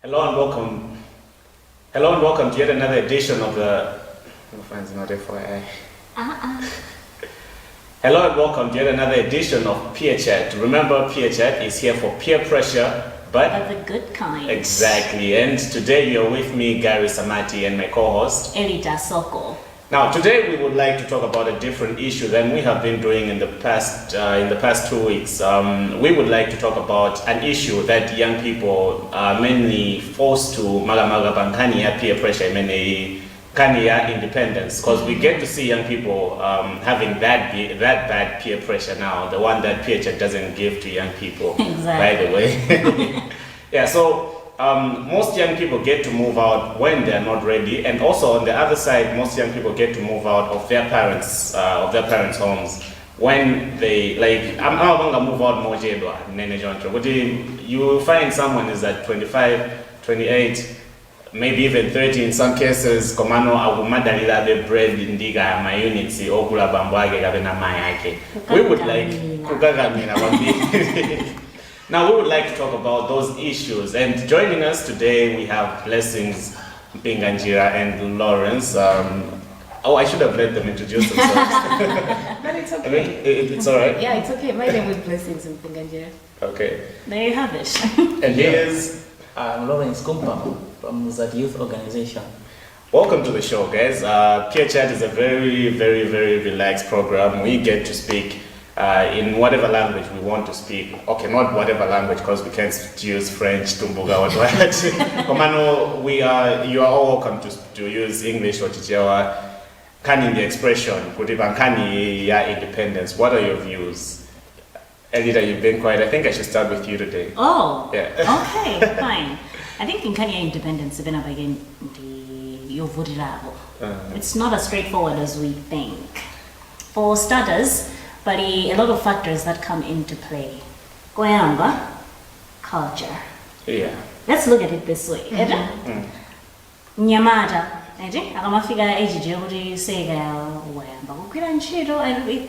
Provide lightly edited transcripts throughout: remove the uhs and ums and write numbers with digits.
Hello and welcome. Hello and welcome to yet another edition of the. Mine's not FYI. Hello and welcome to yet another edition of Peer Chat. Remember, Peer Chat is here for peer pressure, but Of the good kind. exactly. And today you're with me, Gary Samati, and my co-host Elita Soko. Now, today we would like to talk about a different issue than we have been doing in the past 2 weeks. We would like to talk about an issue that young people are mainly forced to maga bankani peer pressure, many kania independence, because we get to see young people having that bad peer pressure now, the one that peer chat doesn't give to young people. Exactly. By the way, yeah. So. Most young people get to move out when they're not ready, and also on the other side, most young people get to move out of their parents' homes when they like. I'm gonna move out more jedwa nene jonto. But you find someone is at 25, 28, maybe even 30 in some cases. Komano agumadalila the bread indiga my units okula bambwage gabena mayake. We would like kugagamina. Now we would like to talk about those issues, and joining us today we have Blessings Mpinganjira and Lawrence. I should have let them introduce themselves. But it's I okay. mean, it's all right. Yeah, it's okay. My name is Blessings in Pinganjira. Okay. There you have it. And here's I'm Lawrence Kumpa from Muzat Youth Organization. welcome to the show, guys. Peer Chat is a very, very, very relaxed program. We get to speak in whatever language we want to speak. Okay, not whatever language, because we can't use French, Tumbuga, whatever. Komano, you are all welcome to use English or Chichewa. Kani the expression, Kutiban Kani ya independence. What are your views? Elita, you've been quiet. I think I should start with you today. Oh, Yeah. okay, fine. I think in Kenya independence, even again, the Yovudirabo. It's not as straightforward as we think. For starters, but a lot of factors that come into play. Koyamba, culture. Yeah. Let's look at it this way. Nyamata, akamafika age jekuti seka wayamba kukwira ntchito,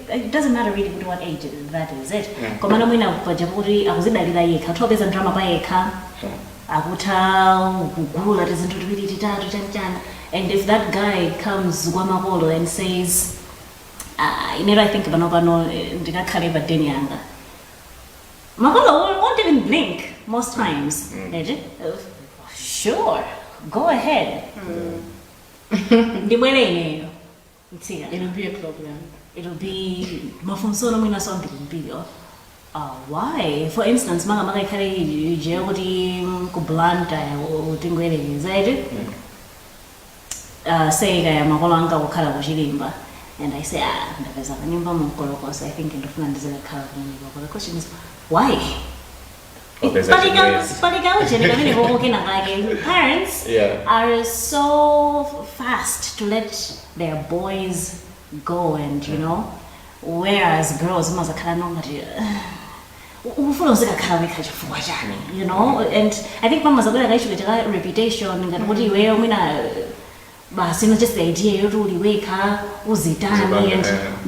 it doesn't matter really what age that is it. Komana mwina kupaja kuti akuzidalira yekha, kutopeza ndrama pa yekha, akutha kugula tizinthu tiwiri titatu chanchana. And if that guy comes kwamakolo and says, I think pano ndikakhale badeni yanga, makolo won't even blink most times. Sure, go ahead. Ndibwele ineyo. It'll be a problem. It'll be mafunzo mwina something mbili. Why? For instance, maka ikhale ije kuti kublanta utingwele zaidi. Say kaya makolo anga kukhala kuchilimba. And I say, ndapeza kanyumba mukolo, so I think ndofuna ndizele khala kunyumba. But the question is, why? Parents are so fast to let their boys go, and whereas girls you know, and I think mama's a good reputation and what you wear but just the idea you wake up uzitani, and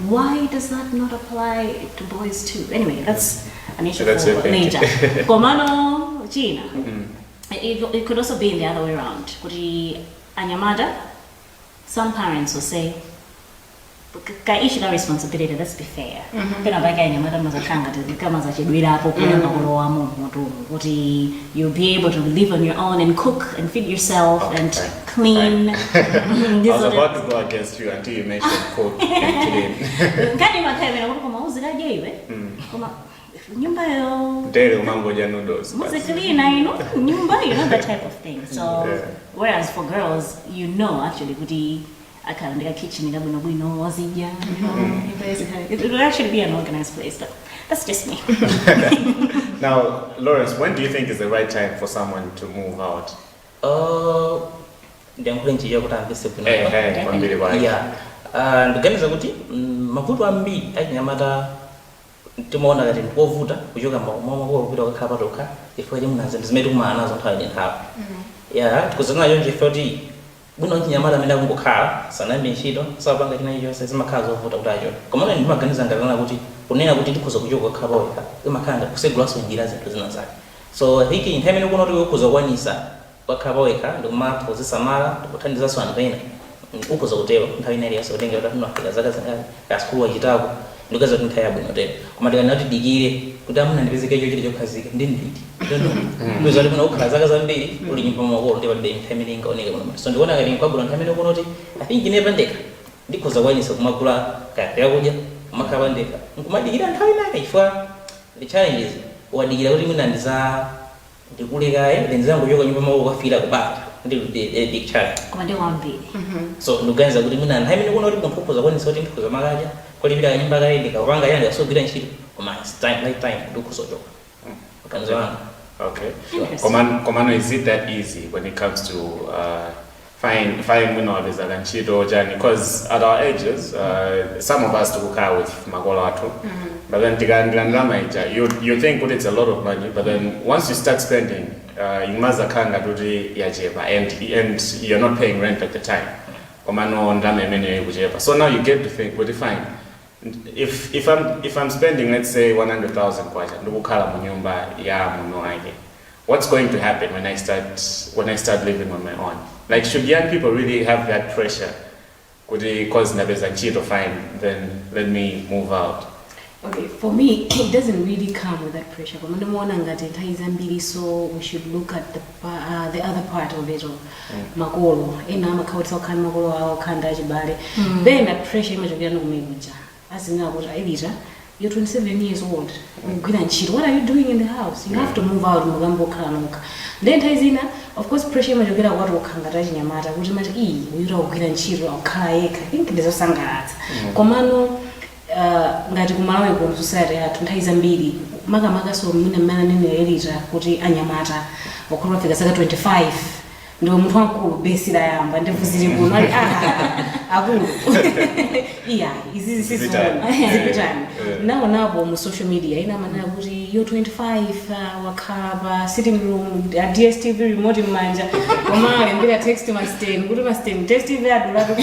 why does that not apply to boys too? Anyway, that's an issue for later. Komano China. It could also be in the other way around. Kuti anyamada, some parents will say, "Kaishi na responsibility. Let's be fair." Pena baka anyamada mazakanga kama za chedwira hapo kuna makolo wa moto. Kuti you'll be able to live on your own and cook and feed yourself and clean. I was about to go against you until you mentioned cook and clean. Kani makaya na kama uzira jeiwe. Kama nyumba yo Dere umangoja noodles. musically na nyumba, that type of thing. So whereas for girls, actually kuti akaandika kitchen ngabwino wazija, it would actually be an organized place, but that's just me. Now, Lawrence, when do you think is the right time for someone to move out? Ndiyankhule nchija kuti amvese bwino. Kwambiri bwana. Yeah. Ndiganiza kuti mavuto ambiri achinyamata timaona ngati ndikovuta kuchoka mwa kupita kukhala patoka chifukwa chimunazo ndizimene tikumana nazo nthawi ndi nthawi. Yeah, tikuzana nacho chifukwa kuti bwino chinyamata amene akungokhala sanayambe ntchito sapanga china chonse zimakhala zovuta kuti acho. Komano ndimaganiza ngati kuti kunena kuti tikhoza kuchoka kukhala pawekha imakhala kusegulaso njira zinthu zina zake. So hiki nthawi imene kuno kuti ukhoza kukwanisa wakhala wekha ndikumaphunzitsa mala ndikuthandizanso anthu ena ukhoza kutero nthawi ina iliyonse kutengera kuti unafika zaka zingati kasukulu wachitako ndikukaza kuti nthawi yabwino tero koma ndikanena kuti dikire kuti amuna ndipezeke icho chili chokhazika ndinditi ndozati kuna kukhala zaka zambiri uli nyumba makolo ndi palibe nthawi imene ingaoneke muno so ndikuona ngati nkwagula nthawi imene kunoti I think inepa ndekha ndikhoza kwanisa kumagula kaya yakudya kumakhala pandekha nkumadikira nthawi inake chifukwa the challenges wadikira kuti mwina ndikulekaye then zangochoka nyumba makolo kafira kubata ndi big challenge koma ndi kwambiri so ndikuganiza kuti mwina nthawi imene kuona kuti munthu ukhoza kwanisa kuti ndikhoza makaja kolipira nyumba kaye ndikapanga yanga yasogwira ntchito koma it's time right time ndi ukhoza kuchoka maganizo anga. Okay. Komano, is it that easy when it comes to find because at our ages, some of us to car with magolato, but then you think well, it's a lot of money, but then once you start spending, you must and you're not paying rent at the time. So now you get to think, well, fine. If I'm spending, let's say 100,000 kwacha, what's going to happen when I start living on my own? Like, should young people really have that pressure? Could they cause nabeza to find, then let me move out? Okay, for me, it doesn't really come with that pressure. So we should look at the other part of it. Magolo, then that pressure as in you're 27 years old. What are you doing in the house? You have to move out. Then of course pressure I think there's a komano ngati kumalawi kwa society yathu nthawi zambiri makamaka so mmene nene kuti anyamata wakulu wafika saka 25 ndio munthu wankulu besi la yamba ndivuzire kuno ali akulu iya izi zipitani nawo mu social media ina manena kuti yo 25 wakhala sitting room DSTV remote manja koma alembera text masten kuti masten DSTV adulapo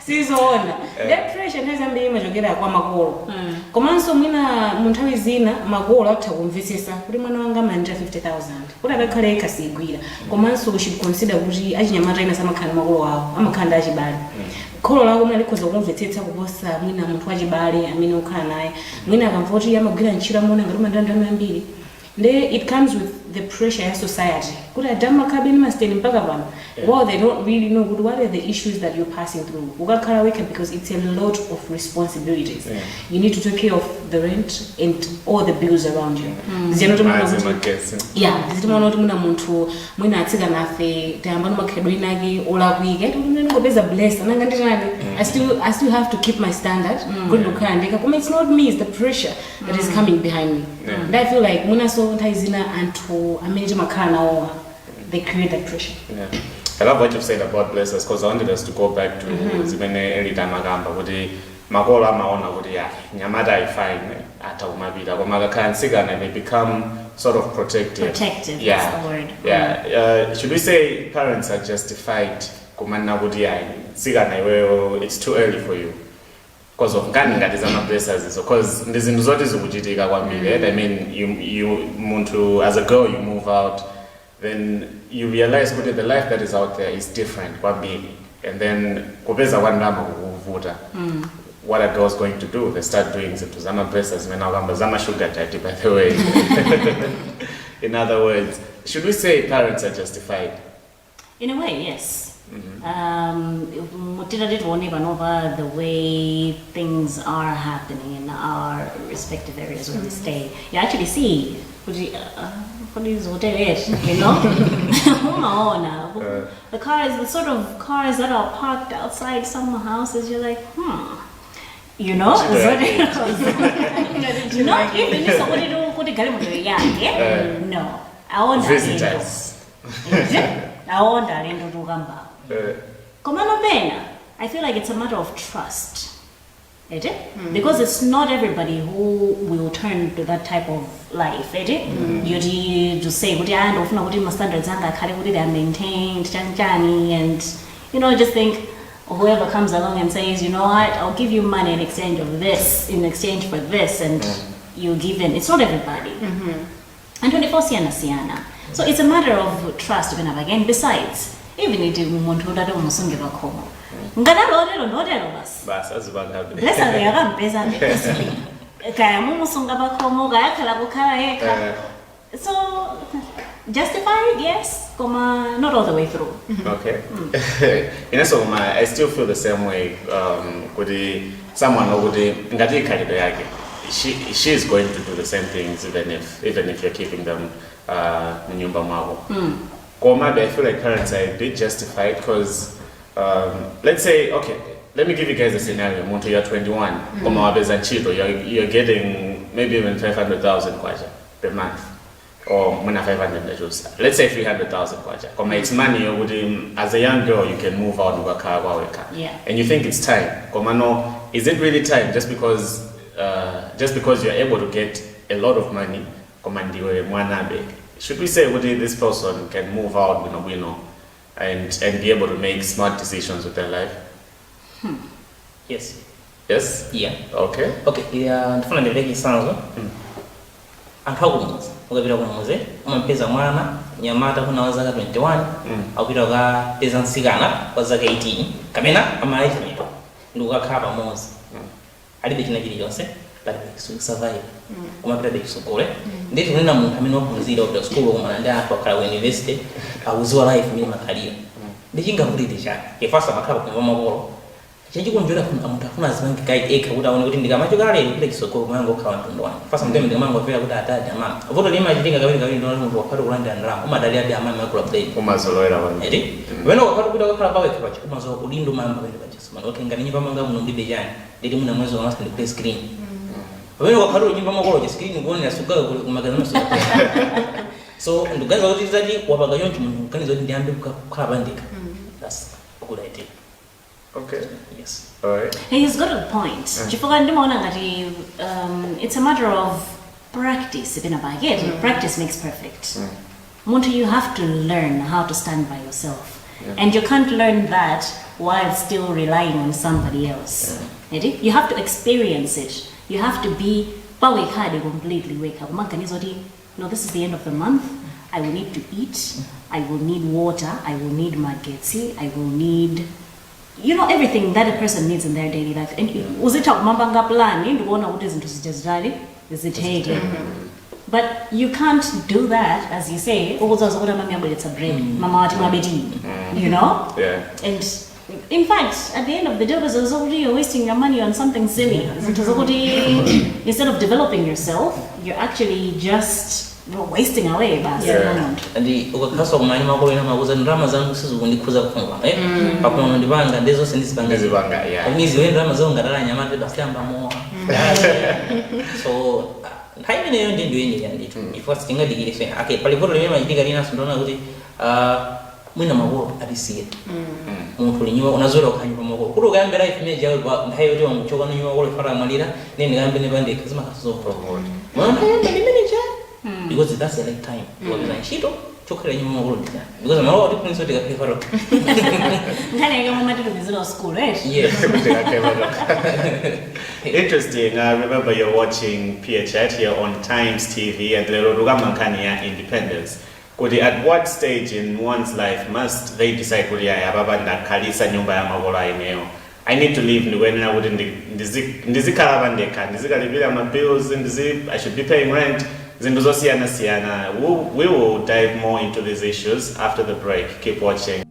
sizona that pressure nthawi imachokera kwa makolo komanso mwina munthawi zina makolo atha kumvetsetsa kuti mwana wanga manja 50,000 kuti akakhale kasigwira komanso we should consider kuti achinyamata ina samakhala makolo awo amakhala achibale kholo lako mwina likhoza kumvetsetsa kuposa mwina munthu wachibale amene ukhala naye mwina akamva kuti amagwira ntchito amona ngati mandandamo ambiri it comes with the pressure of society. Could I damn cabin must stay in Pagavan? Well, they don't really know what are the issues that you're passing through. Because it's a lot of responsibilities. Yeah. You need to take care of the rent and all the bills around you. Yeah, this is one of the muntu when I take an affair, the Amanuakedinagi, Ola we get a blessed and I still have to keep my standard. Good look and it's not me, it's the pressure that is coming behind me. And I feel like Munaso Taizina and to I manage my car now, they create that pressure. Yeah. I love what you've said about blessers because I wanted us to go back to Zimene Elita Magamba, with the Magola Maona, with the Yamada I find at Umabida, Omaga and Sigan, and they become sort of protective. Protective, yeah. That's the word. Yeah. Should we say parents are justified? Kumana Budia, Sigan, it's too early for you. Because of Ganinga is an blessers, because there's in I mean, you as a girl, you move out, then you realize that the life that is out there is different, and then what are girls going to do? They start doing Zama blessers, Zama sugar daddy, by the way. In other words, should we say parents are justified? In a way, yes. Over the way things are happening in our respective areas where we stay. You actually see, you know, the cars, the sort of cars that are parked outside some houses. You're like, you know, not even no. I want visitors. I want that into Gamba. I feel like it's a matter of trust. Because it's not everybody who will turn to that type of life. You just say, standards are maintained, and just think whoever comes along and says, you know what, I'll give you money in exchange of this, in exchange for this, and you give in. It's not everybody. And 24 Siana. So it's a matter of trust even again. Besides, even if umuntu udade umusunge bakhomo. Ngadalotelo ndotelo basi. Basi azibanga. Blessa le yakampeza basically. Kaya mumusunga bakhomo kaya khala kukhala yekha. So justified, yes, not all the way through. Okay. In so I still feel the same way. Someone ngati she is going to do the same things even if you're keeping them nyumba mwabo. Maybe I feel like parents are a bit justified because let's say, okay, let me give you guys a scenario. Muntu, you're 21, you're getting maybe even 500,000 kwacha per month. Or 500, let's say 300,000 kwacha. It's money, as a young girl, you can move out of car. Yeah. And you think it's time. Is it really time just because you're able to get a lot of money? Should we say this person can move out and be able to make smart decisions with their life? Yes. Yes? Yeah. Okay. Okay, yeah, ndifuna ndiveke sanzo. Anthu akumuzi, ukapita kumuzi, umapeza mwana, nyamata kuna wazaka 21, akupita ukapeza nsikana wazaka 18, kapena amalaita mito, ndi ukakhala pamozi. Alibe china chilichonse, but survive. Umapita bekisogole. Nditi kunena munthu amene waphunzira kupita school kumana ndi anthu akhala ku university, akuziwa life imene makhalira. Ndichingavutire chake, ifasa makhala kumva makolo. Chikunjura munthu afuna zimange guide eka kuti aone kuti ndikamachoka lero kupita kisogolo mwangu okhala mtundu wanu. Fasa mteme ndikamangofera kuti atadi amama. Voto lima chitinga kawiri ndiona munthu wakhati kulandira ndalama. Umadali adi amama yakula play. Umazolowera wanu. Eti? Wena wakhati kuti wakhala paweka pachi. Umazola kudindo mamba pende pachi. Mano okay ngani nyimba manga muno ndibe chani. Nditi muna mwezi wa master play screen. Wena wakhati nyimba makolo cha screen kuone yasuka kumagaza maso. So ndugaza kuti zati wapaga yonchi munthu kanizo kuti ndiyambe kukhala pandika. That's a good idea. Okay. Yes. All right. He's got a point. It's a matter of practice. Practice makes perfect. Muntu, you have to learn how to stand by yourself. And you can't learn that while still relying on somebody else. You have to experience it. You have to be completely wake up. No, this is the end of the month. I will need to eat. I will need water. I will need mageti. I will need everything that a person needs in their daily life. And was it mambanga plan into one of these just ready? Is it taking? But you can't do that, as you say, it's a bread, mama Yeah. And in fact, at the end of the day, you're wasting your money on something silly. Instead of developing yourself, you're actually just wasting away. And ukakhaso kumanya makolo ina makuza ndrama zangu sizikundikhuza kufunga pakuno ndibanga ndezo sendizibanga amizi we ndrama zangu ngadala nyamata basiyamba mowa so nthawi imeneyo ndiyo yenye yanditu ifo sitingadikire okay palipoto limene machitika lina sindona kuti mwina makolo atisiye munthu linyuma unazola ukhanyi pa makolo kuti ukayambira life imene jawe nthawi yoti wanguchoka no nyuma makolo ifara mwalira nene ngayambe nepandeka zimakhasozopromote mwana limene cha because that's the right time. Because I'm already putting so take a visit school, right? Yes. Interesting. I remember you're watching PHat here on Times TV and Leroduga Independence. At what stage in one's life must they decide I need to leave when I wouldn't my bills I should be paying rent. We will dive more into these issues after the break. Keep watching.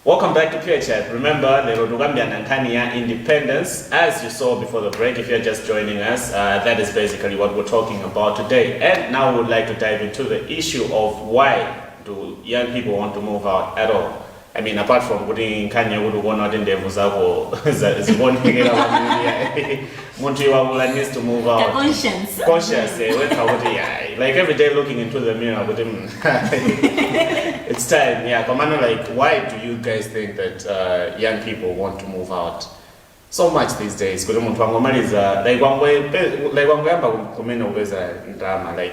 Welcome back to PHat. Remember, Lerodugambia Nankania Independence. As you saw before the break, if you're just joining us, that is basically what we're talking about today. And now we would like to dive into the issue of why do young people want to move out at all. I mean, apart from putting Kanye would go out in the Vuzavo, is one thing Montiwa needs to move out. Conscious, like every day looking into the mirror with him. It's time, yeah. Komano, like, why do you guys think that young people want to move out so much these days? Like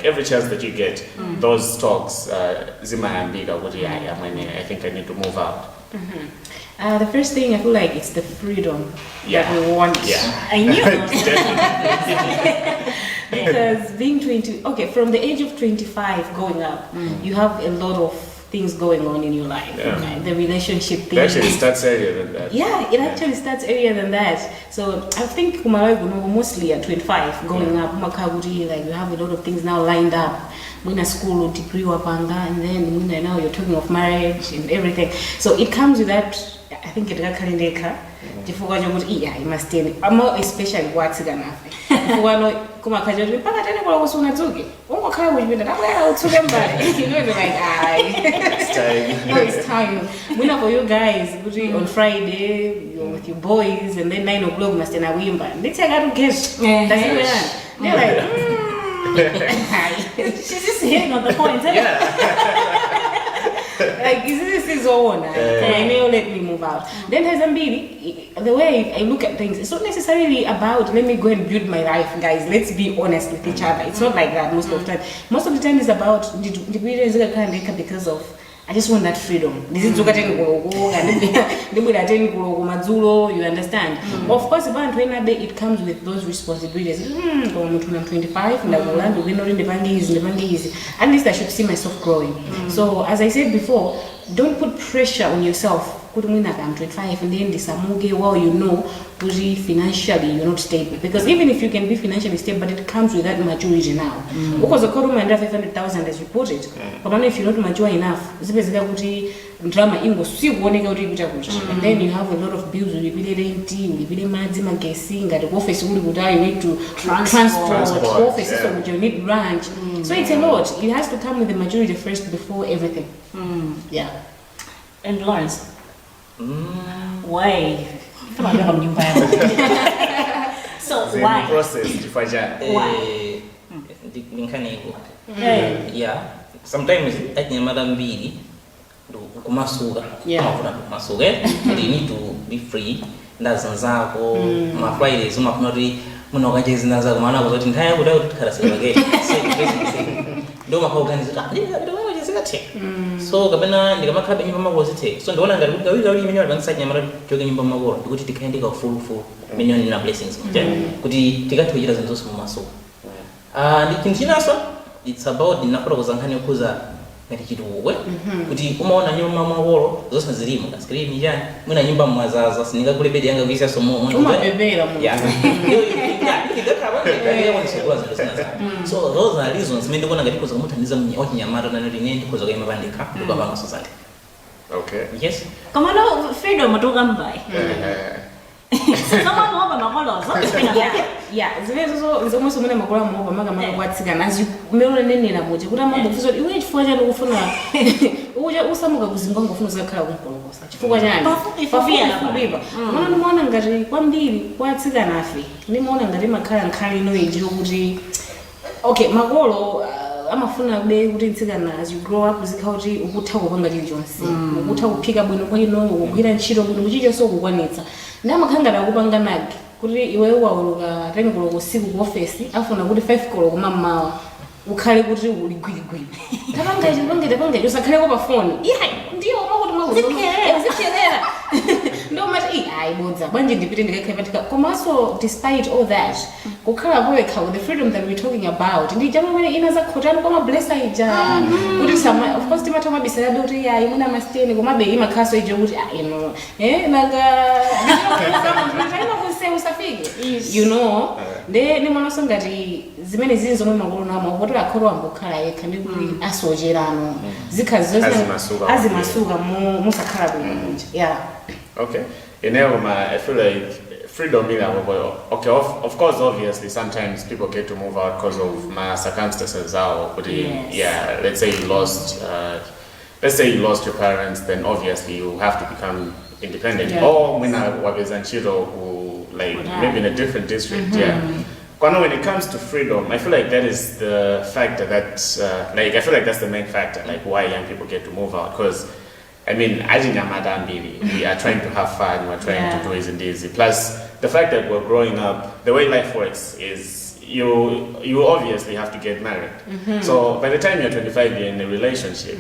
every chance that you get, those talks, I think I need to move out. The first thing I feel like it's the freedom Yeah. that we want. Yeah. I knew it. Because being 20, okay, from the age of 25 going up, you have a lot of things going on in your life. Yeah. Okay? The relationship It thing. actually starts earlier than that. Yeah, it actually starts earlier than that. So I think mostly at 25 going up, Makaguti, like you have a lot of things now lined up. Mwina school, degree wapanga, and then now you're talking of marriage and everything. So it comes with that, I think it got kalendeka. Yeah, you must tell it. More especially what's it gonna kuma kajori mpaka tena kwa kusuna tuki. Ungo kaya ujibinda na kwa utuke mbali. You know, you're like, It's time. no, it's time. Mwina for you guys, on Friday, you're with your boys, and then 9 o'clock must na wimba. Let's say I got to guess. That's it. They're like, She's just hitting on the point. like, this is all one. I know, let me move out. Then Hazambili, the way I look at things, it's not necessarily about let me go and build my life, guys. Let's be honest with each other. It's not like that most of the time. Most of the time it's about because of I just want that freedom. This is you understand? Of course, it comes with those responsibilities. 25, at least I should see myself growing. So, as I said before, don't put pressure on yourself. I'm 25 and then this well, you know, financially you're not stable. Because even if you can be financially stable, but it comes with that maturity now. Because the Koruma under 500,000 as you put it, but only if you're not mature enough, drama and then you have a lot of bills, you need to office, you need to transport office, so you need ranch. So it's a lot. It has to come with the maturity first before everything. Yeah. And Lawrence, why? So The why? process kifanya. Why? Yeah. Sometimes I think mara mbili kumasuka. Kumasuka. You need to be free. Ndazo zako, ma Fridays umakunoti munokaje zina zako maana kuzoti ntaya kuda kutikharasira bageti. Ndo makaorganiza. So kabena ndikamakhabe nyumba makozithe. So ndona ngati kuti kawiri imene vangisanya mara joke nyumba makolo ndikuti tikaendeka full million na blessings. Kuti tikathoyira zinto zomasuka. Ndikinjinaso it's about ndinafuna kuzankhani okuza ngati chituwe kuti umaona nyumba makolo zonse zilimo ka screen yani mwina nyumba mwazaza sininga kule bedi yanga kuisa somo Umabebera mu. yeah. So those are reasons mimi ndikona ngati kuza kumuthandiza ochinyamata na ndine ndikuza kuyima bandika ndikubaba ngasozante. Okay. Yes. Kama no freedom atokambai. Kama mwoba makolozo. Yeah, zomwe mune makolo mwoba maka kwatsikana azimelo nenena moje kuti amambo kufuza iwe chifukwa chani ukufuna uja usamuka kuzimba ngofuna zakhala kunkolokosa chifukwa chani pafupipa mwana ngati kwambiri kwatsikana afi nimuona ngati makhala nkhani ino ijiro kuti okay makolo amafuna kube kuti tsikana as you grow up uzikhala kuti ukutha kupanga chilichonse ukutha kuphika bwino kwino ukugwira ntchito bwino kuchichonse ukukwanitsa ndamakhangana kupanga nake kuti iwe wauluka 10 koloko usiku ku office afuna kuti 5 koloko mamawa ukhale kuti uli gwigwigwi tapanga usakhaleko pa phone ndiyo makuti mwauziphelera ndo mati ayibodza banje ndipite ndikakhepatika komanso despite all that kukhala kwekha with the freedom that we're talking about ndijama mwene ina zakhotani koma blessa ija kuti sama of course timatha mabisela kuti ya imuna masteni komabe imakhaso ije kuti nanga ndinokuzaima kuse usafike you know ni mwanonso ngati zimene zili zomwe makolo namo kuti akholo ambokhala yekha ndi kuti asocherano zikhazi azimasuka musakhala bwino kunja yeah. Okay. I feel like freedom in our way. Okay, of course, obviously, sometimes people get to move out because of my circumstances. Yeah, let's say you lost your parents, then obviously you have to become independent. Yeah. Or when I was in Chiro, who maybe in a different district. Yeah. When it comes to freedom, I feel like that is the factor that, I feel like that's the main factor, like why young people get to move out. Because, I mean, we are trying to have fun, we're trying to do easy. Plus, the fact that we're growing up, the way life works is you obviously have to get married. So by the time you're 25, you're in a relationship.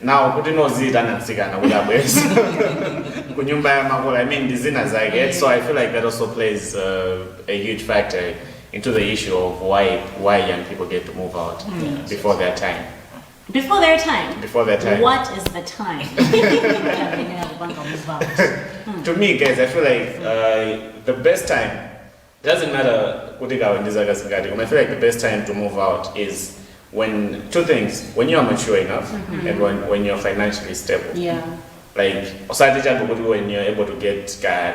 now kuti nozita natsikana kuti abwezi kunyumba ya makolo. I mean ndizina zake, so I feel like that also plays a huge factor into the issue of why young people get to move out before their time. Before their time. Before their time. What is the time? To me, guys, I feel like the best time, doesn't matter I feel like the best time to move out is when two things: when you are mature enough and when you're financially stable. Yeah. Like when you're able to get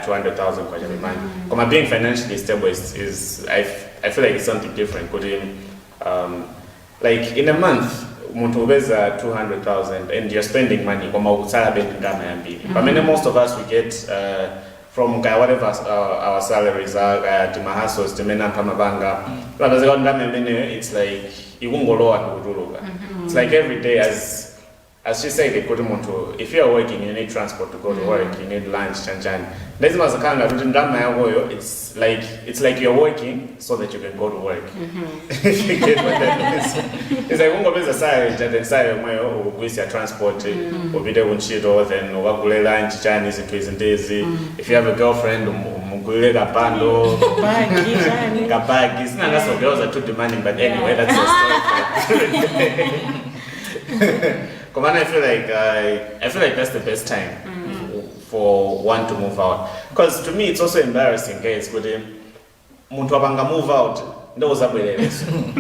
200,000 kwa month. Being financially stable is I feel like it's something different. Like in a month, muntu ubeza 200,000 and you're spending money but most of us we get from whatever our salaries are timahassos timena pamabanga it's like it's like every day as she said, if you are working, you need transport to go to work, you need lunch, it's like you're working so that you can go to work. If you get what that means. It's like your transport, then lunch, if you have a girlfriend, girls are too demanding, but anyway, that's a story. I feel like that's the best time for one to move out. Because to me, it's also embarrassing, guys. But muntu abanga move out, those are and we've seen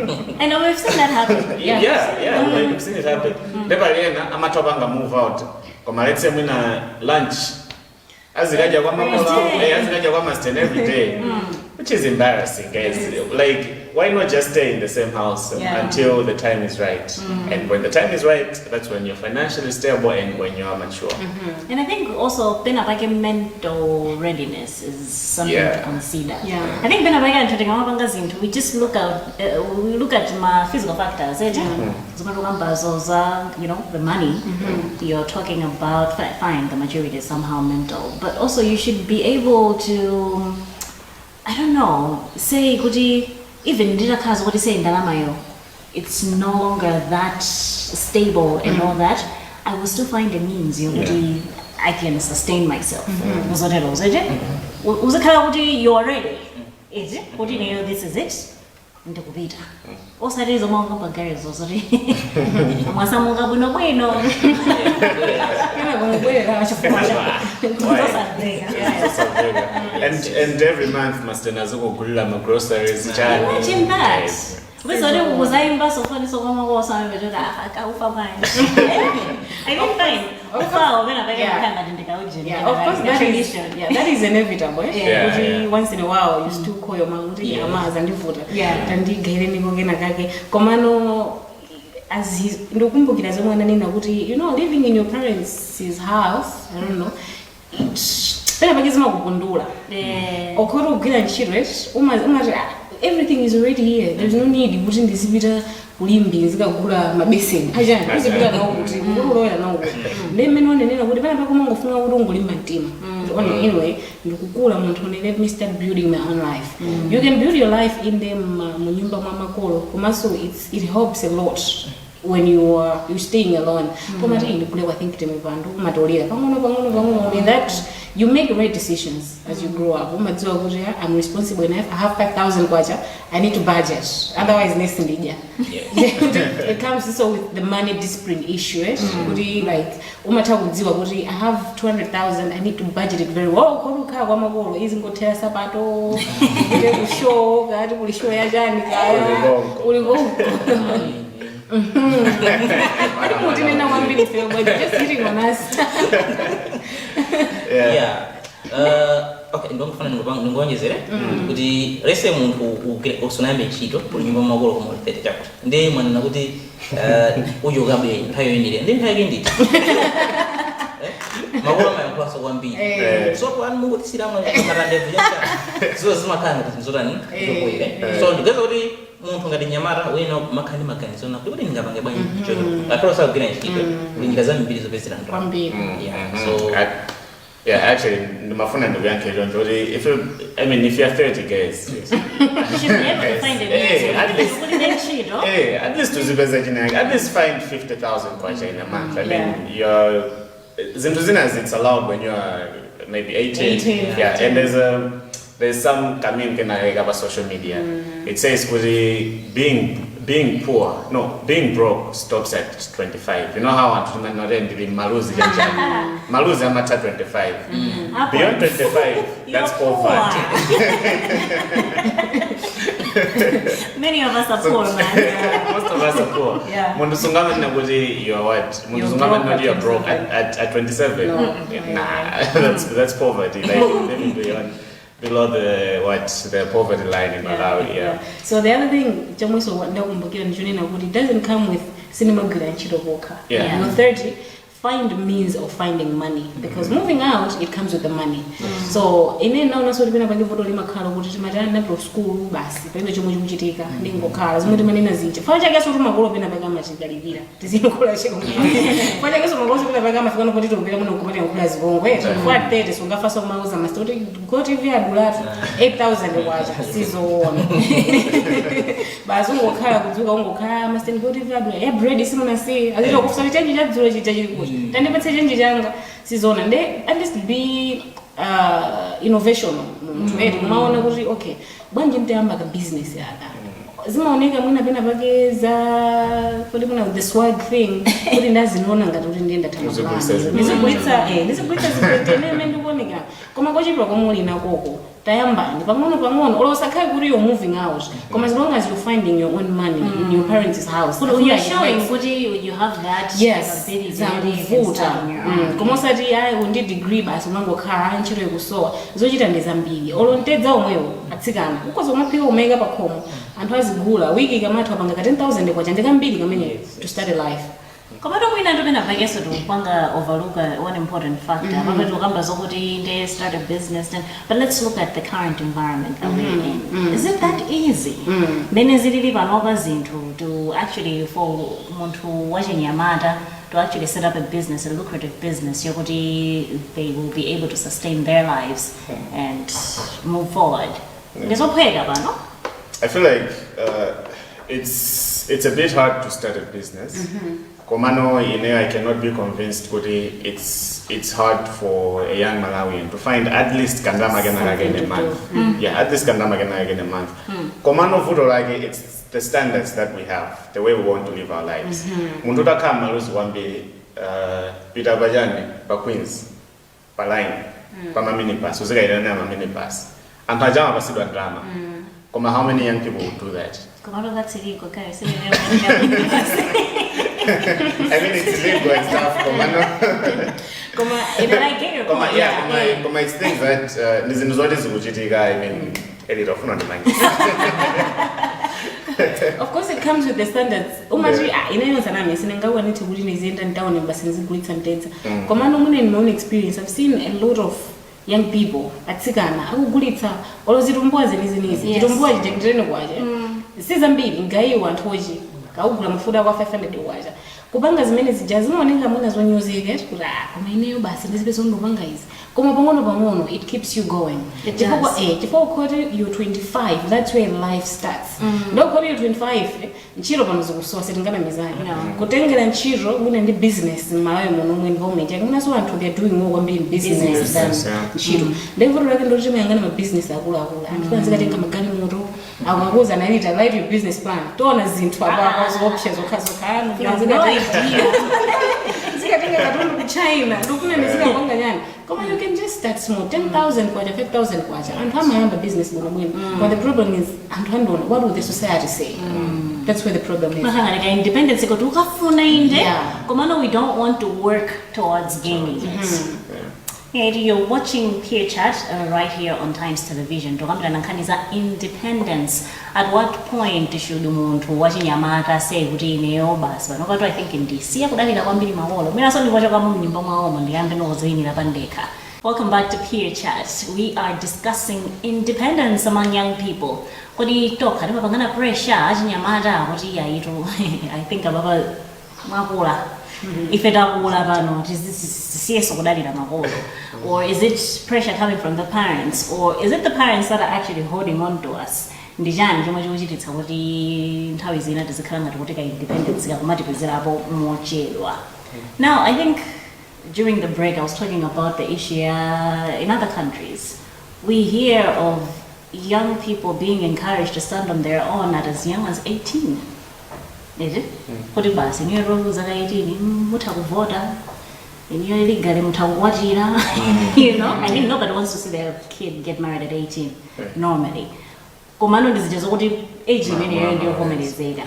that happen. Yeah, we've seen it happen. Never I'm not abanga move out. Let's say we lunch. Azikaja kwa every day, which is embarrassing, guys. Like, why not just stay in the same house until the time is right? And when the time is right, that's when you're financially stable and when you are mature. And I think also mental readiness is something to consider. I think we just look at my physical factors. You know, the money. You're talking about fine, the majority is somehow mental, but also you should be able to, I don't know, say even what is saying it's no longer that stable and all that, I will still find a means I can sustain myself. You're ready. Is it? This is it. Ndikupita. Osarizo monga bagarizo osari. Mwasa monga bueno. And every month must nazuko gulila my groceries. Imagine that. I that is inevitable. Once in a while, you still call your mom and as you know, living in your parents' house, I don't know, everything is already here. There's no need to put in this bit ulimbi zikagula mabeseni ajani zikagula na ukuthi nguloloya na ukuthi lemenone nena kuti bana bakoma ngofuna ukuthi ungulimba ntima anyway ndikukula muntu ne let me start building my own life. You can build your life in them munyumba mwa makolo komanso it helps a lot when you staying alone. Komati ndikule kwa think teme vandu matolera pangono in that you make right decisions as you grow up. I'm responsible enough. I have 5,000 kwacha. I need to budget. Otherwise, next thing it comes also with the money discipline issue. Like, I have 200,000. I need to budget it very well. Isn't go tell sabato. Show that will show ya jani. Just sitting on us. Okay, ndong fana ngongezera kuti rese muntu usunambe chito kuli nyumba magolo ko mulitete chako nde mwana nakuti uyo gabe nthayo indire ndi nthayo indire magolo ma yankwaso kwambiri so kwa mungu tisirama ngakanda ndevu yacha zo zimakanga tizorani zokoire so ndugeza kuti muntu ngati nyamara wena makhani maganizo na kuti ndingabange bwanyi choko akrosa kugina chito ndingaza mbiri zopesera ndo kwambiri so Yeah, actually, my phone and the young kids don't really. If you're 30 guys, You should be able to find a Hey, at least- least. at least to the at least find 50,000 kwacha in a month. I mean, you're Zintuzinas, it's allowed when you're maybe 18. 18, Yeah, 18. and there's some coming about social media. It says being poor, no, being broke stops at 25. You know how I'm not ending Maluzi Maluzi I'm at 25. Beyond 25, that's poverty. Many of us are poor, man. Most of us are poor. Yeah. Mundusungama Nagudi, you're what? Mundusungama Nagudi, you're broke at 27. No. Nah, that's poverty. Like living below the poverty line in Malawi. Yeah. So the other thing, it doesn't come with cinema good and chiroboka. Yeah. You're 30, find means of finding money because moving out it comes with the money. So ine naona so libena bangi voto limakhala kuti timatana na school basi palibe chomwe chikuchitika ndingokhala zimwe manena zinja fanya chake so makolo pena paka machikalipira tizinokola cheko fanya chake so makolo pena paka mafika no kuti topera muno kupata ngula zibongwe for 30 so ngafa so mauza master kuti go TV adulatu 8000 kwacha sizoona basi ungokhala kudzuka ungokhala master go TV adula ya bread simona si azito kufusa change cha dzulo chita chili kuti tandipatse change changa sizona nde at least be innovation mtu kumaona kuti okay bwanji mtayamba ka business yaka zimaoneka mwina pena pake za kodi kuna the swag thing kuti ndazinoona ngati kuti ndienda ndizigulitsa zipetene ndikuoneka koma kochipwa komuli nakoko tayambani pang'ono olosakhale kuti you're moving out koma as long as you're finding your own money in your parents' house You're showing kuti you have that yes zakuvuta koma usati ayi undi degree basi umangokhala ntchito yokusowa zochita ndi zambiri olontedza omwewo atsikana ukoza umapika umeka pakhomo anthu azigula wiki ikamati wapanga ka 10,000 kwacha ndikambiri kamene to start a life. Komato mwina ndopena vakeso tupanga overlook one important factor. Papa tukamba zokuti they start a business then, but let's look at the current environment that we're in. Is it that easy? Mene zilili panopa zinthu to actually for muntu wachinyamata to actually set up a business, a lucrative business, yokuti they will be able to sustain their lives and move forward. Ngezopheka bano? I feel like it's a bit hard to start a business. Komano, I cannot be convinced that it's hard for a young Malawian to find at least kandama ganaga in a month. Yeah, at least kandama ganaga in a month. Komano fudo like it's the standards that we have, the way we want to live our lives. Munduta kama maluzi wambi Peter Bajani, pa Queens, pa line, pa minibus, uzika idana ma minibus. And pajama pasidwa drama. Koma, how many young people would do that? Komato that's illegal, guys. I mean, it's illegal and stuff, But I get your point. Yeah, it's things that nizinuzoti zikuchitika, I mean, edit of not mind. Of course, it comes with the standards. Inayozanami sinengawa niti kuti nizienda ntaone basi nizigulitsa mtedza. Komano mune in my own experience, I've seen a lot of young people atsikana akugulitsa olozitumbuwa zenizi chitumbuwa chijekitireni kwacha sizambiri ngaiwa anthu ochi kaugula mafuta kwa 500 kwacha kupanga zimene zija zimaoneka mwina zonyozeka kuti koma ineyo basi ndizipeso ndopanga izi koma pang'ono it keeps you going chifukwa kuti you're 25 that's where life starts ndokoti you're 25 ntchito pano zikusowa sitingana mizani kutengera ntchito mwina ndi business m'Malawi muno mwini homage mwinaso anthu they're doing more kwambiri in business than ntchito ndekuti lake ndoti timayang'ana mabhizinesi akuluakulu anthu azikatenga magalimoto akukuza nalita write your business plan toona zinthu apapo zoopsya zokhazokhalano zikatenga katundu ku China ndokuna nezikapanga nyani koma you can just start small 10,000 kwacha 5,000 kwacha anthu amayamba business muno mwini but the problem is anthu andona what will the society say that's where the problem is. Independence iko tukafuna inde. Yeah. Komano we don't want to work towards gaining it. And you're watching Peer Chat right here on Times Television. Tukambira nankaniza independence. At what point should umuntu wachinyamata say kuti ineyo basi panopato I think in DC akudalira kwambiri mawolo. Mina so ndiwacha kwa mnyumba mwawo ndiyambe nozoyimira pandekha. Welcome back to Peer Chat. We are discussing independence among young people. Kodi toka ndipapangana pressure achinyamata kuti yaitu I think ababa mwakula ife takula pano tisiyeso kudalira makolo, or is it pressure coming from the parents, or is it the parents that are actually holding on to us? Ndijani chomwe chikuchititsa kuti nthawi zina tizikhala ngati kuti ka independence kakumatipezerapo mochedwa. Now I think during the break I was talking about the issue in other countries. We hear of young people being encouraged to stand on their own at as young as 18. Is it? Kuti basi niyo role zaka 18 mutha kuvota, niyo legally mutha kukwatira. You know, I mean nobody wants to see their kid get married at 18 normally. Komano ndizija zokuti age imeneyo ndiyo vomerezeka.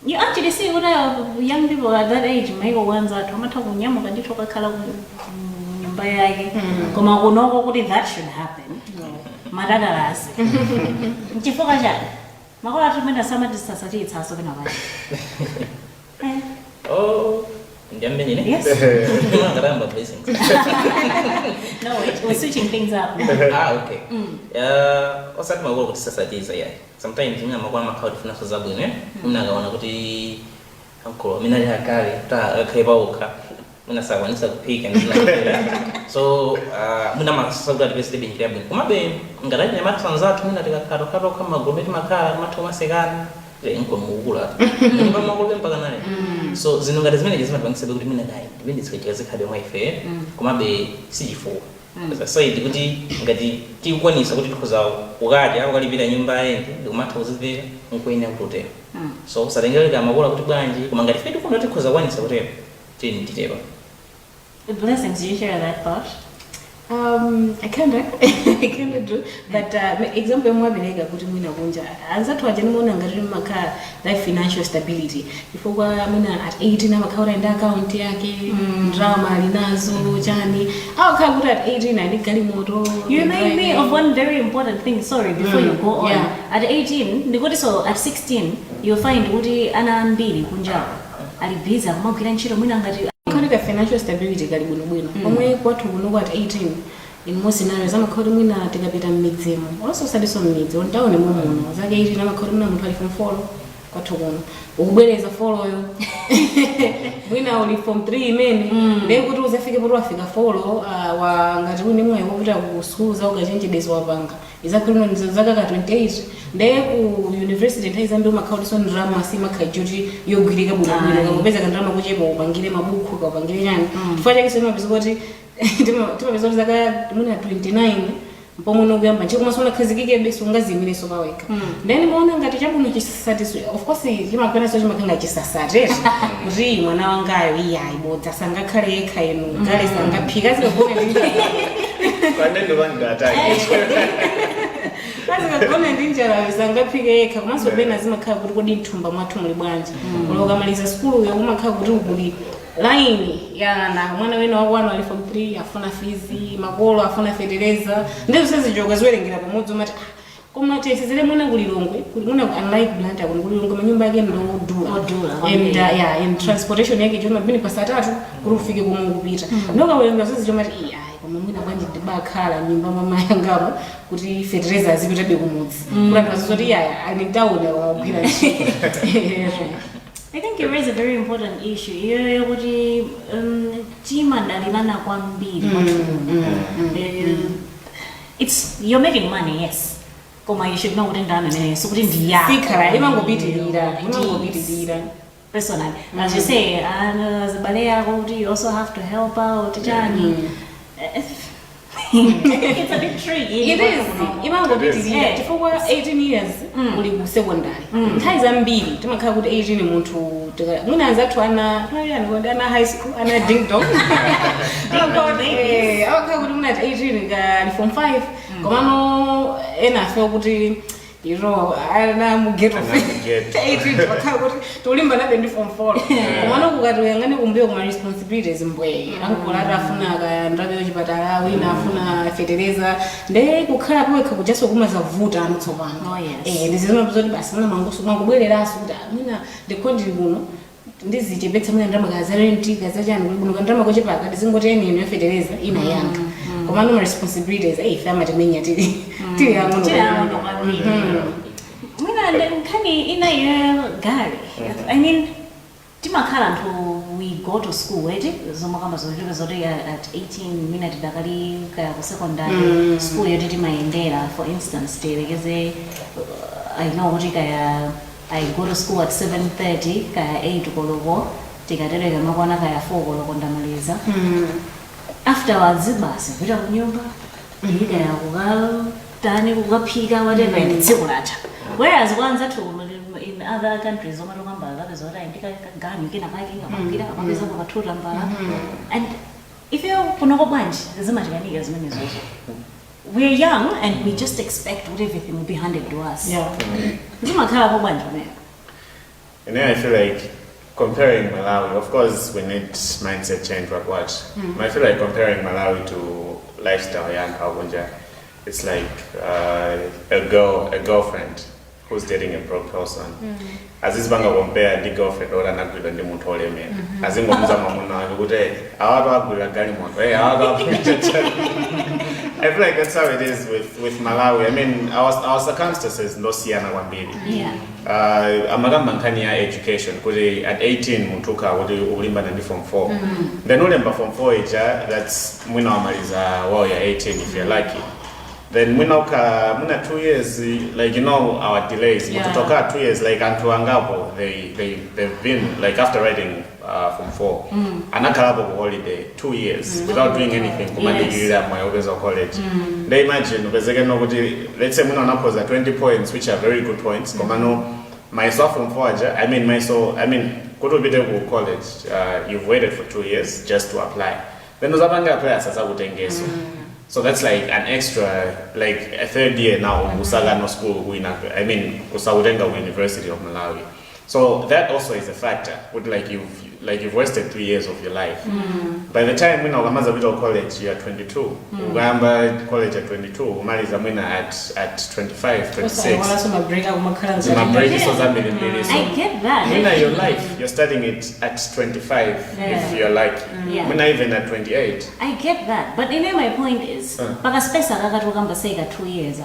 You actually see young people at that age maiko wanza tomatha kunyamuka ndithu kakhala nyumba yake. Koma kunoko kuti that should happen. Madadalasi. Nchifukwa chani? Makola tumenda sama tisasati itsaso bena bali. Oh, ndiambe nini? Yes. Ngaramba blessings. No, we're switching things up. Okay. Osati makola kuti society is yaya. Sometimes mina makola makhawa tifuna sozabu ine. Mina ngaona kuti ankolo mina li hakali ta khaiba uka. Mina sakwanisa kupika ndina. So muna masaga tibese binjira bin. Kumabe ngalaji nyamata sanzatu mina tikakaro kama gometi makala matoma sekana. Inko mugula. Nimba makola mpaka nane. So zinongada zimene jazima twangisebe kuti mina dai. Ndibindi sikachikaze khade mwife. Kumabe sijifu. Sasa iti kuti ngati tikukwanisa kuti tikhoza ukadya ukalipira nyumba yende ndikumatha kuzivera nkuine kutotera. So satengereka makola kuti bwanji koma ngati fetu kuno tikhoza kwanisa kutera. Tini titeba. Blessings, do you share that thought? I can't do, but example mwa belega kuti mwina kunja anzatu ajani mwona ngati makhala that financial stability before mwina at 18 na makhala enda account yake drama alinazo chani au khala kuti at 18 ali gali moto. You remind me of one very important thing, sorry, before you go on. Yeah. At 18, ndikuti so at 16 you'll find kuti ana ambiri kunja alibiza kumagwira ntchito mwina ngati Khalika financial stability kali bwino. Omwe kwathu kuno at 18 in most scenarios amakhala mwina tikapita m'midzimo. Also sadiso m'midzi on town muno. Zake 18 amakhala mwina munthu ali form 4 kwathu kuno. Ukubwereza follow mwina uli form 3 imene ndiye kuti uzafike kuti wafika follow wa ngati uni mwe kupita ku school za ukachenje days wapanga. Izakhuluna zaka ka 28 ndiye ku university nthawi zambi umakhautiso ndrama simakhajuti yogwirika bwino kupeza kandrama kuchepa upangire mabuku ka upangire nyani chifukwa chake sema pesa kuti timapeza kuti zaka mwina 29 mpomwe nokuyamba nchiko masona khazikike bese ungazimire so paweka then muona ngati chabuno chisasati of course chimakwena so chimakanga chisasati kuti mwana wangayo iyayi bodza sangakhale yekha eno ngale sangaphika zikagone ndi Kwanendo vangataki. Kazikagone ndi njala sangaphike yekha komanso bena zimakhala kuti kodi mthumba mwathu muli bwanji ukamaliza skulu yo umakhala kuti ukuli line yana mwana wena wakwana ali form 3 afuna fees makolo afuna fertilizer ndizo sezijoka ziwerengera pamodzi umati koma tesizile mwana kulilongwe mwana unlike blanta kulilongwe manyumba yake ndo dula and transportation yake choma bini pa saa 3 kuti ufike kumwe kupita ndoka welenga sezichomati ayi koma mwina bwanji ndibakhala nyumba mama yangamo kuti fertilizer azipita be kumudzi kulanda zoti yaya ali town akugwira I think you raise a very important issue. It's you're making money, yes. Koma you should know what and so personally, as you say, and as a ballet, you also have to help out. It's a bit tricky. It is. Even go bit for 18 years, uli ku secondary. Nthawi mbiri timakhala kuti 18 munthu munaanza tu ana high school ana ding dong. Akakhala kuti muna 18 ka form 5 komano ena feel kuti you know ana mugeto 18 wakhala kuti tolimba nabe ndi form 4 komano kukati uyangane kumbuyo kuma responsibilities mbwe angola afuna ka ndabe yochipatala wina afuna fertilizer nde kukhala pawekha kujaso kumaza vuta anotsopano ndizizima bizoti basi mwana mangoso mangobwereraso kuti mina ndikondi kuno ndizichepetsa mwana ndama kaza rent kaza chani kuno kandama kochepaka ndizingoti eni yo fertilizer ina yanga komano ma responsibilities family menya tili yangu Mina nkani ina gari. I mean timakhala nthu we go to school, right? Zoma kama zote at 18 minutes dakali kaya ku secondary school yote maendera. For instance, like I know what I go to school at 7:30 kaya 8 koloko tikatereka makwana kaya 4 koloko ndamaliza. Afterwards basi vita kunyumba kaya kukatani kukaphika whatever nditsikulata. Whereas once that in other countries and if we're young and we just expect everything will be handed to us. And then I feel like comparing Malawi, of course we need mindset change, but I feel like comparing Malawi to lifestyle in Kabunja, it's like a girlfriend who's dating a broke person. As this banga compare the girlfriend or an agreed and the mutole me. As in Gomzamamuna, you would say, I feel like that's how it is with Malawi. I mean, our circumstances, no siana wambili. Amagamankania education, at 18, Mutuka, Ulimba and Form 4. Then Ulimba Form 4 age, that's Munama is well, you're 18 if you're lucky. Then muna 2 years, like our delays. Mututoka 2 years, like Antuangapo, they've been like after writing Form 4, Anakalabo holiday 2 years without doing anything. College. They imagine, let's say muna napos at 20 points, which are very good points. Komano, myself from 4, go to Bidego College. You've waited for 2 years just to apply. Then Uzabanga players as I would engage. So that's like an extra, like a third year now, Usagano School, Kusaudenga University of Malawi. So that also is a factor. With you've wasted 3 years of your life. By the time we know Gamaza Middle College, you are 22. Ugamba College at 22. Umali Zamina at 25, 26. I get that. Your life, you're studying it at 25 if you're lucky. Not even at 28. I get that. But my point is, say 2 years.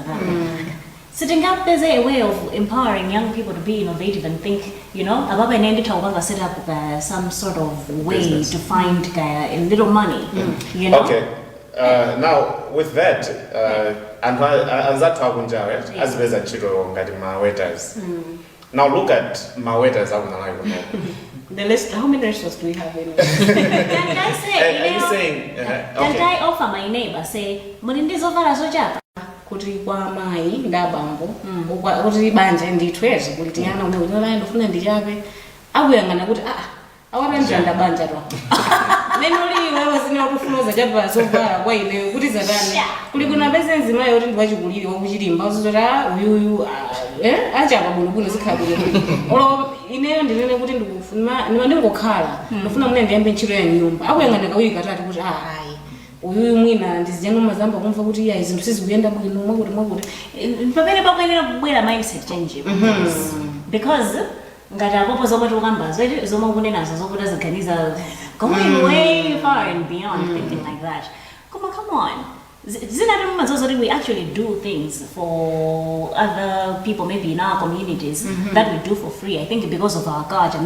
Sitting up, there's a way of empowering young people to be innovative and think, Ababa and Andy Tawanga set up some sort of way business to find a little money, Okay. Now, with that, and as that Tawunja, as well as Chiro Ngadi Mawetas. Now, look at Mawetas. The list, how many restaurants do we have in Can I say, are you saying, can I offer my neighbor, say, Mulindi's over as Ojapa? kuti kwa mai ndabambo kuti banja nditweze kuti yana unola ndofuna ndichape akuyangana kuti awatandanda banja to menoli wewe zina kufunoza chapa zovala kwa ine kuti zatani kuli kuna business mai kuti ndiwachikulire wakuchilimba uzozota uyuyu achapa bulubulo zikhabule olo ineyo ndinene kuti ndikufuna ndingokhala ndofuna mune ndiyambe ntchito ya nyumba akuyangana kawiri katatu kuti ayi uyu mwina ndizijana mazamba kumva kuti ya izinto sizikuyenda bwino mwakuti pamene pakuyenera kubwera mindset change because ngati apopo zomwe tikukamba zomwe ukunenazo zokuti aziganiza going way far and beyond thinking like that. Come on. We actually do things for other people, maybe in our communities, that we do for free. I think because of our culture,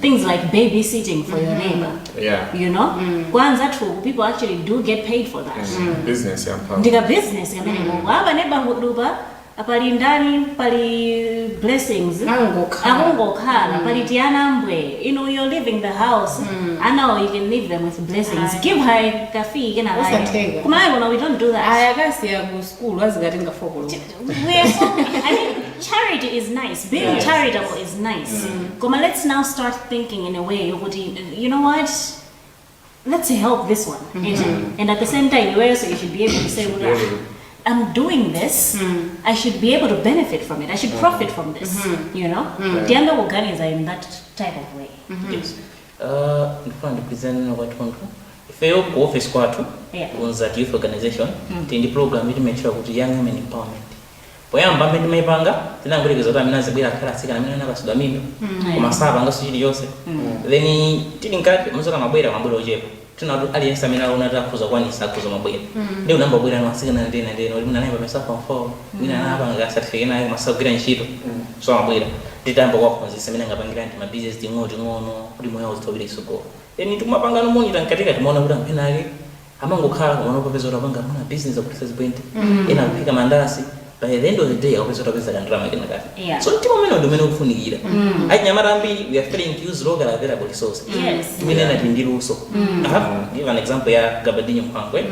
things like babysitting for your neighbor. Yeah. Kwanza true, people actually do get paid for that. Business, business, pali ndani pali blessings akungokhala pali tiana mbwe you're leaving the house and now you can leave them with blessings. Give her coffee we don't do that. School charity is nice. Being charitable is nice. Let's now start thinking in a way, you know what, let's help this one. And at the same time, you should be able to say, I'm doing this, I should be able to benefit from it. I should profit from this, The younger organizers are in that type of way. Yes. If you go office kwatu, that youth organization, the program will make sure that young women empowerment. Poyamba mimi maipanga, tena ngulekeza kuti mina zibwera khala sika mina nakasuda mimi. Kumasaba ngasujidi yose. Then tinkati muzoka mabwera ochepa. Tuna aliyensa mina unataka kuza kwanisa kuza mabwera. Ndio namba bwera na wasika na ndena ndena oli muna naimba mesa form 4. Mina naba nga certificate na masagira nshito. So mabwera. titamba kwaphunzitsa amene angapangira ndi mabizinesi ting'ono kuti moyo uzitopita isogolo then tikumapanga nomonita mkatikati timaona kuti amphena ake amangokhala kumana upapeza kuti apanga muna business akutisa zibwente ena akuphika mandasi by the end of the day akupeza kuti apeza kandalama kenakati so mtima umene ndi umene ukufunikira achinyamata ambiri we are failing to use local available resources imene nati ndi luso give an example ya Gabadinho Mphangwe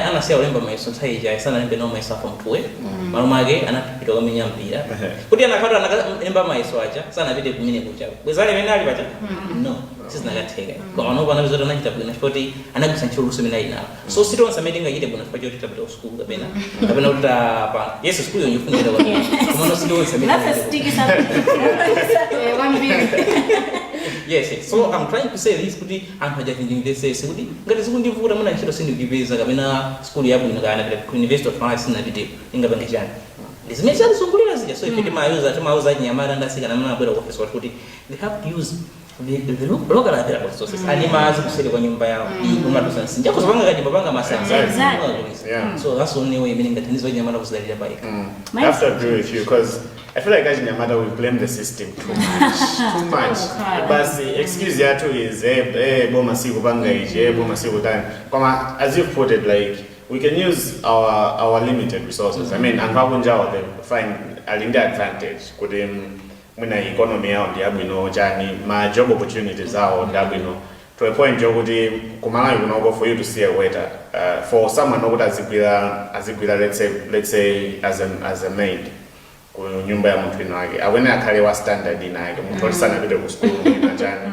anasiya ulemba maiso nthawi ija sanalembe no maiso afa mtuwe maluma ake anapita kamenya mpira kuti anakhala analemba maiso aja sanapite kumene kucha bwezale imene ali pacha no sizinakatheka koma nopo anapeza kuti anachita bwino chifukwa anakusanchira luso imene ali nawo so sitonse amene tingachite bwino chifukwa choti tapita ku school kapena kuti yes school yo yofunikira koma no sitonse amene That's a sticky subject. One big. Yes, so I'm trying to say this kuti anthu aja thinking this say kuti ngati zikundivuta muna ntchito sindikupeza kapena school yabwino kana ku University of Malawi sinapite ingapanga chani ndizimene zalizungulira zija so ifiti timauza achinyamata ndasikana amene abwera ku office kuti they have to use the local available resources ani mazi kuseri kwa nyumba yawo kumatusa nsinja kuzopanga kati mapanga masanza so that's the only way imene ngati ndizo achinyamata kuzidalira paika I have to agree with you because I feel like as Nyamata we blame the system too much. But the excuse here too is boma siku banga ije, boma siku time. Kama as you put it, like we can use our limited resources. I mean, and Kapunja they find a linda advantage. Could muna economy yao ndiabwino jani ma job opportunities zao ndiabwino to a point jogudi kumala you know go for you to see a waiter for someone who azigwira let's say as a maid ku nyumba ya mtu inawake awene akalewa standard inawake mtu sana bide ku school na jana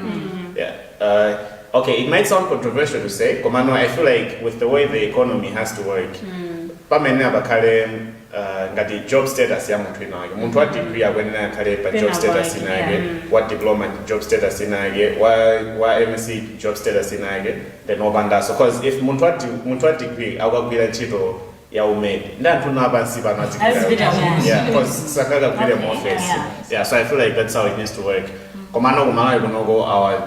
okay, it might sound controversial to say komano I feel like with the way the economy has to work pamene abakale ngati job status ya mtu inawake mtu wa degree awene akale pa job status inawake what diploma job status inawake wa MSc job status inawake then obanda so cause if mtu wa degree awagwira ntchito ya umedi ndantu nabansi banazikira because sakaga kwile more face so I feel like that's how it needs to work komano kumala kunogo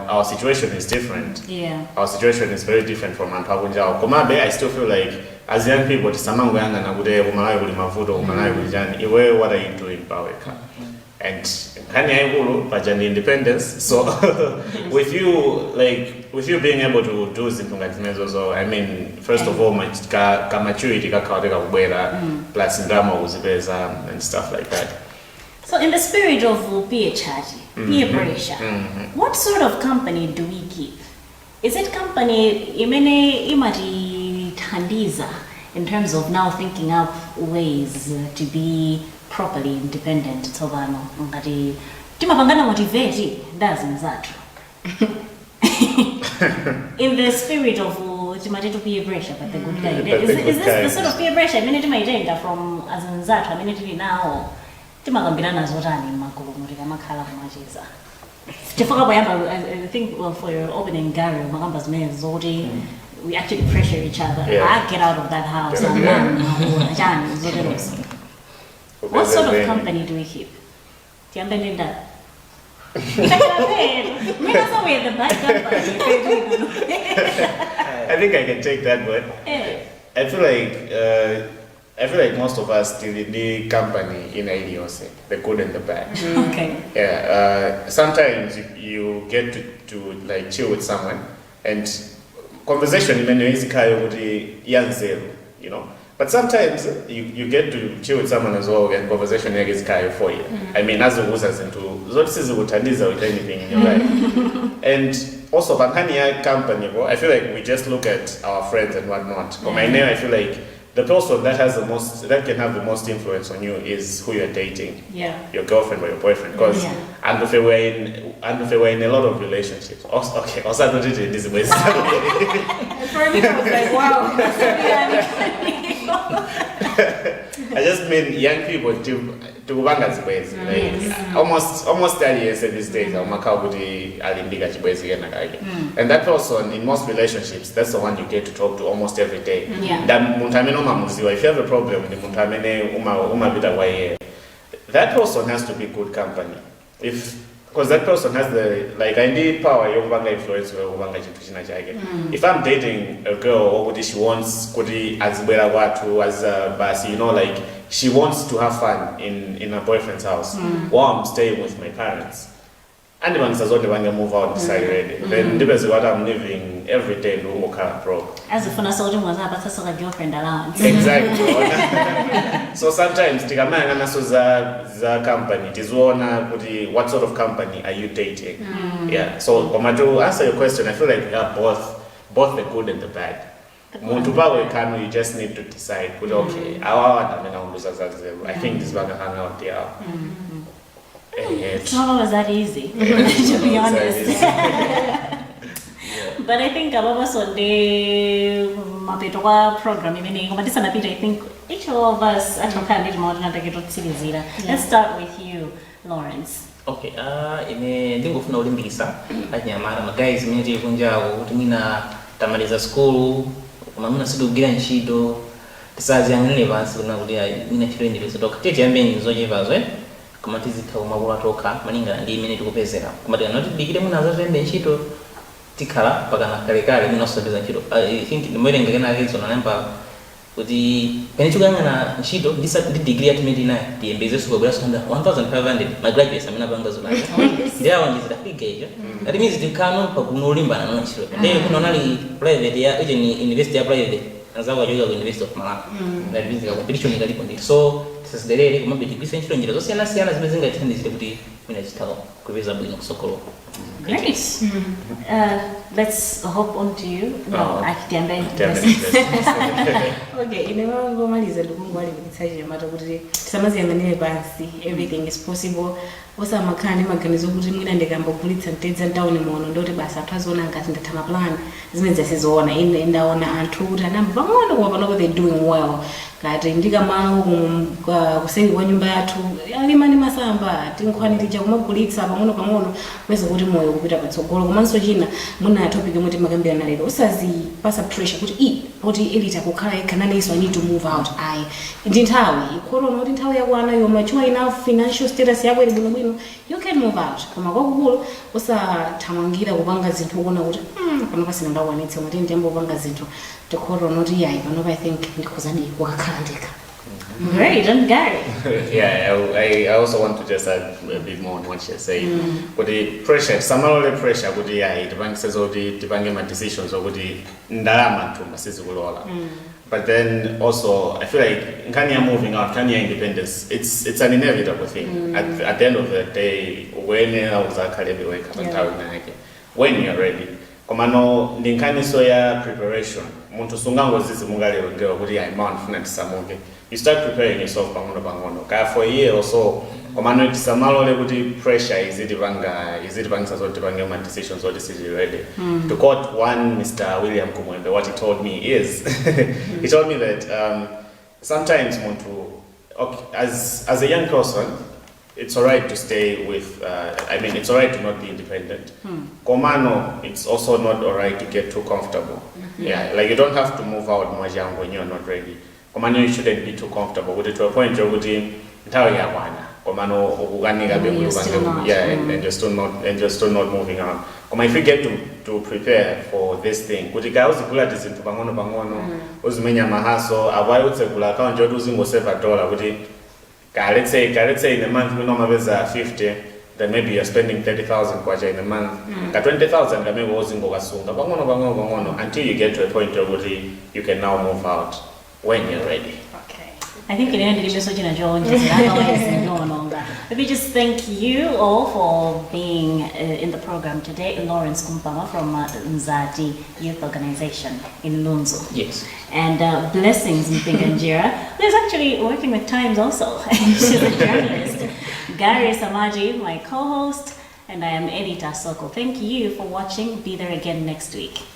our situation is different our situation is very different from Antagunjao komabe I still feel like as young people tisamango yanga na kude kumala kuli mavuto kumala kuli jani iwe what are you doing baweka and hani aigulu pajani independence so with you being able to do something like mezo I mean first of all ka maturity ka kawateka kubwera plus ndama uzipeza and stuff like that. So in the spirit of peer pressure, what sort of company do we keep? Is it company imene imati tandiza in terms of now thinking up ways to be properly independent tsopano ngati timapangana motivate doesn't that in the spirit of to peer pressure but the good kind is this the sort of peer pressure I mean timaitenga from azanzathu I mean tili now timakambirana zotani makolo kuti kamakhala kumacheza chifukwa bayamba I think for your opening Gary makamba zimene zoti we actually pressure each other I get out of that house what sort of company do we keep? Tiambelinda. I think I can take that one. I feel like most of us still in the company in IDOC, the good and the bad. Okay. Sometimes you get to like chill with someone and conversation is you know. But sometimes you get to chill with someone as well and conversation is kind for you. I mean, as a users into this is with anything in your life. And also, Bankania company, I feel like we just look at our friends and whatnot. But my name, I feel like the person that can have the most influence on you is who you're dating. Your girlfriend or your boyfriend. Because and if we're in a lot of relationships. Also not in this way. For me, I was like, wow. I just mean young people to Banga's ways. Like almost 30 years at these days, and that person in most relationships, that's the one you get to talk to almost every day. If you have a problem with that person has to be good company. If because that person has the, like, I need power yokubanga influence yokubanga chintu china chake. If I'm dating a girl or she wants kuti azibwera kwatu as basi, you know, like she wants to have fun in her boyfriend's house while I'm staying with my parents, and the man says only when they move out decide ready, then depends what I'm living every day no more broke. As if on a soldier was up, that's a girlfriend allowance. Exactly. So sometimes tikamanga so za company tizuona kuti what sort of company are you dating. Yeah, so to answer your question, I feel like we have both the good and the bad. Muntu pawe kanu, you just need to decide kuti okay, I think this bag hang out there. It's not always that easy, to be honest. But I think ababa sonde mapeto kwa program imene ngomatisa napita, I think each of us atoka ndi modern atakitotsilizira. Let's start with you, Lawrence. Okay, ine ndingofuna ulimbikisa anyamara guys imene kunjawo kuti mina tamaliza school koma mina sidugila ntchito tisaziyang'anire pansi kuna kuti mina ntchito ndipeza toka tete yambenyi zochevazo koma tizithawa makulu atoka malingana ndi imene tikupezera koma tikanati dikire munazo zembe ntchito tikhala pakana kalekale munosabeza ntchito. I think ndimoyerenga kenake zonalamba kuti pene chikuyang'ana ntchito ndi degree ya timene tinayo tiyembeze sikobwera sonda 1500 magraduates amene apanga zonaka ndi awo ndizidafika icho that means tikano pakuno ulimbana no ntchito ndiye kunonali private ya university ya private anzawo ajoga ku University of Malawi that means competition ikalipo ndi so tisasidelere kumabe tigwise ntchito njira zosiyana zimene zingatithandizire kuti mina chithawa kupeza bwino kusokolo. Great. Let's hop on to you. No, akitiambe. Okay, ine wangomaliza ndikungwali kutsaje mata kuti tisamaziyang'anire pansi, everything is possible. Osa makhani maganizo kuti mwina ndikambogulitsa mtedza town muno ndoti basa atazona ngati ndatama plan zimene zasizoona ine ndaona anthu kuti anamba pang'ono koma panopo they doing well. Kati ndikamalo kusengi kwa nyumba yathu alimani masamba tinkhwani tija kumagulitsa pang'ono kweza kuti moyo kupita patsogolo. Komanso china muna topic imwe timakambirana lero usazipasa pressure kuti poti elita kukhala ikananiso I need to move out. Ndi nthawi ikholono kuti nthawi yakwana yo mature enough financial status yako ili bwino you can move out. Koma kwakukulu usathamangira kupanga zinthu kuona kuti pano pasina ndakwanitsa kuti ndiyambo kupanga zinthu tikholono kuti yayi panopa I think ndikhuzadi wakakhala ndika. Great, and Gary. Yeah, I also want to just add a bit more on what she said. But the pressure, similarly pressure, but the bank says all the bank decisions or the ndalama to masisi kulola. But then also, I feel like Kenya moving out, Kenya independence, it's an inevitable thing. At the end of the day, when you're ready. Komano ndinkani soya preparation. Muntu sungango zizi mungale ngero kuti ya imani funa tisamuke. You start preparing yourself pangono. Ka for a year or so, komano tisamalole kuti pressure is it banga so tibange my decisions or decision ready. To quote one Mr. William Kumwembe, what he told me is he told me that sometimes muntu as a young person it's alright to stay with, it's alright to not be independent. Komano, it's also not alright to get too comfortable. Yeah, like you don't have to move out much young when you're not ready. Komano, you shouldn't be too comfortable with it to a point you're going Komano, and just still not moving on. If you get to prepare for this thing, kutika uzikula tizintu bangono, uzimenya mahaso, abayo utsekula account jodu zingo save $1, kuti let's say in a month we normally have 50, then maybe you're spending 30,000 kwacha in a month. 20,000 maybe wozingo kasunga bangono until you get to a point where you can now move out when you're ready. Okay. I think in the end it is such a joy. Let me just thank you all for being in the program today. Lawrence Kumpama from Nzati Youth Organization in Lunzo. Yes. And blessings in Pinganjira, who's actually working with Times also. She's a journalist. Gary Samaji, my co-host, and I am Edita Soko. Thank you for watching. Be there again next week.